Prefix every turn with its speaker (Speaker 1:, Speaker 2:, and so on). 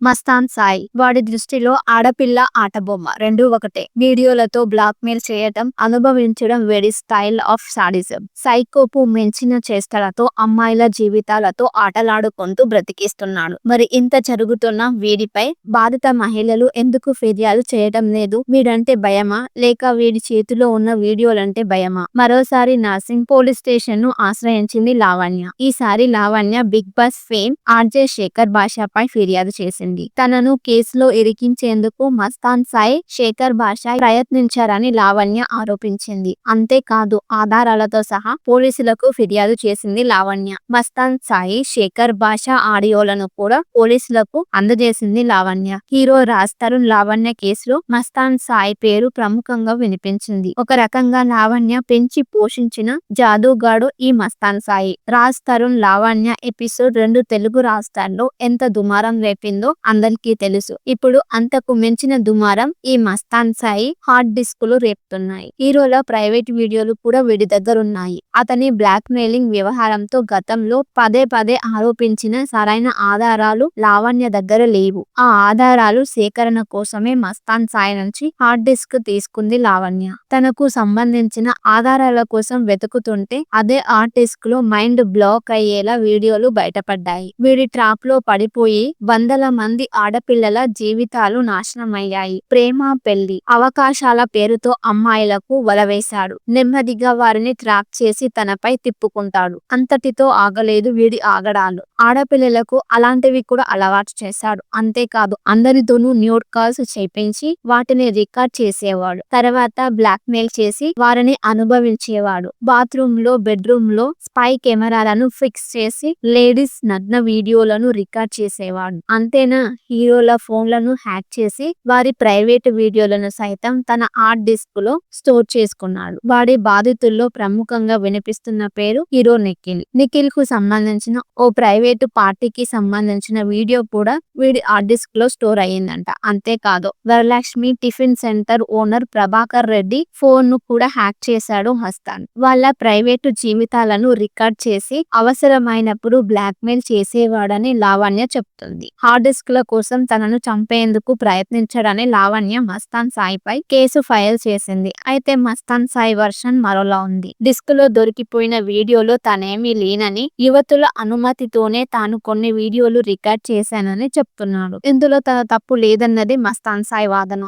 Speaker 1: మస్తాన్ సాయి వాడి దృష్టిలో ఆడపిల్ల ఆటబొమ్మ రెండూ ఒకటే. వీడియోలతో బ్లాక్ మెయిల్ చేయటం, అనుభవించడం వేడి స్టైల్ ఆఫ్ సాడిజం. సైకోపు మించిన చేష్టలతో అమ్మాయిల జీవితాలతో ఆటలాడుకుంటూ బ్రతికిస్తున్నాడు. మరి ఇంత జరుగుతున్న వీడిపై బాధిత మహిళలు ఎందుకు ఫిర్యాదు చేయడం లేదు? వీడంటే భయమా లేక వీడి చేతిలో ఉన్న వీడియోలంటే భయమా? మరోసారి నర్సింగ్ పోలీస్ స్టేషన్ ను ఆశ్రయించింది లావణ్య. ఈసారి Lavanya Bigg Boss fame RJ Shekhar భాషపై ఫిర్యాదు చేసింది. తనను కేసులో ఇరికించేందుకు మస్తాన్ సాయి, శేఖర్ భాష ప్రయత్నించారని లావణ్య ఆరోపించింది. అంతేకాదు ఆధారాలతో సహా పోలీసులకు ఫిర్యాదు చేసింది లావణ్య. మస్తాన్ సాయి, శేఖర్ భాష ఆడియోలను కూడా పోలీసులకు అందజేసింది లావణ్య. హీరో రాజ్ తరుణ్ లావణ్య కేసులో మస్తాన్ సాయి పేరు ప్రముఖంగా వినిపించింది. ఒక రకంగా లావణ్య పెంచి పోషించిన జాదూగాడు ఈ మస్తాన్ సాయి. రాజ్ తరుణ్ లావణ్య ఎపిసోడ్ 2 తెలుగు రాష్ట్రాల్లో ఎంత దుమారం రేపిందో అందరికీ తెలుసు. ఇప్పుడు అంతకు మించిన దుమారం ఈ మస్తాన్ సాయి హార్డ్ డిస్కులు రేపుతున్నాయి. హీరోల ప్రైవేట్ వీడియోలు కూడా వీడి దగ్గరున్నాయి. అతని బ్లాక్ మెయిలింగ్ వ్యవహారంతో గతంలో పదే పదే ఆరోపించిన సరైన ఆధారాలు లావణ్య దగ్గర లేవు. ఆ ఆధారాలు సేకరణ కోసమే మస్తాన్ సాయి నుంచి హార్డ్ డిస్క్ తీసుకుంది లావణ్య. తనకు సంబంధించిన ఆధారాల కోసం వెతుకుతుంటే అదే హార్డ్ డిస్క్ లో మైండ్ బ్లాక్ అయ్యేలా వీడియోలు బయటపడ్డాయి. వీడి ట్రాప్ లో పడిపోయి వందల మంది ఆడపిల్లల జీవితాలు నాశనమయ్యాయి. ప్రేమ, పెళ్లి, అవకాశాల పేరుతో అమ్మాయిలకు వలవేశాడు. నెమ్మదిగా వారిని ట్రాప్ చేసి తనపై తిప్పుకుంటాడు. అంతటితో ఆగలేదు వీడి ఆగడాలు. ఆడపిల్లలకు అలాంటివి కూడా అలవాటు చేశాడు. అంతేకాదు అందరితోనూ న్యూడ్ కాల్స్ చేపించి వాటిని రికార్డ్ చేసేవాడు. తర్వాత బ్లాక్ మెయిల్ చేసి వారిని అనుభవించేవాడు. బాత్రూమ్ లో, బెడ్రూమ్ లో స్పై కెమెరాలను ఫిక్స్ చేసి లేడీస్ నగ్న వీడియోలను రికార్డ్ చేసేవాడు. అంతేనా, హీరోల ఫోన్లను హ్యాక్ చేసి వారి ప్రైవేట్ వీడియోలను సైతం తన హార్డ్ డిస్క్ లో స్టోర్ చేసుకున్నాడు. వాడి బాధితుల్లో ప్రముఖంగా వినిపిస్తున్న పేరు హీరో నిఖిల్. నిఖిల్ కు సంబంధించిన ఓ ప్రైవేటు పార్టీకి సంబంధించిన వీడియో కూడా వీడి హార్డ్ డిస్క్ లో స్టోర్ అయ్యిందంట. అంతేకాదు Varalakshmi tiffin centre owner Prabhakar Reddy phone ను కూడా హ్యాక్ చేశాడు మస్తాన్. వాళ్ళ ప్రైవేటు జీవితాలను రికార్డ్ చేసి అవసరమైనప్పుడు బ్లాక్ మెయిల్ చేసేవాడని లావణ్య చెప్తుంది. హార్డ్ డిస్క్ ల కోసం తనను చంపేందుకు ప్రయత్నించడని లావణ్య మస్తాన్ సాయిపై కేసు ఫైల్ చేసింది. అయితే మస్తాన్ సాయి వర్షన్ మరోలా ఉంది. డిస్క్ లో దొరికిపోయిన వీడియోలో తానేమీ లేనని, యువతుల అనుమతితోనే తాను కొన్ని వీడియోలు రికార్డ్ చేశానని చెప్తున్నాడు. ఇందులో తన తప్పు లేదన్నది మస్తాన్ సాయి వాదన.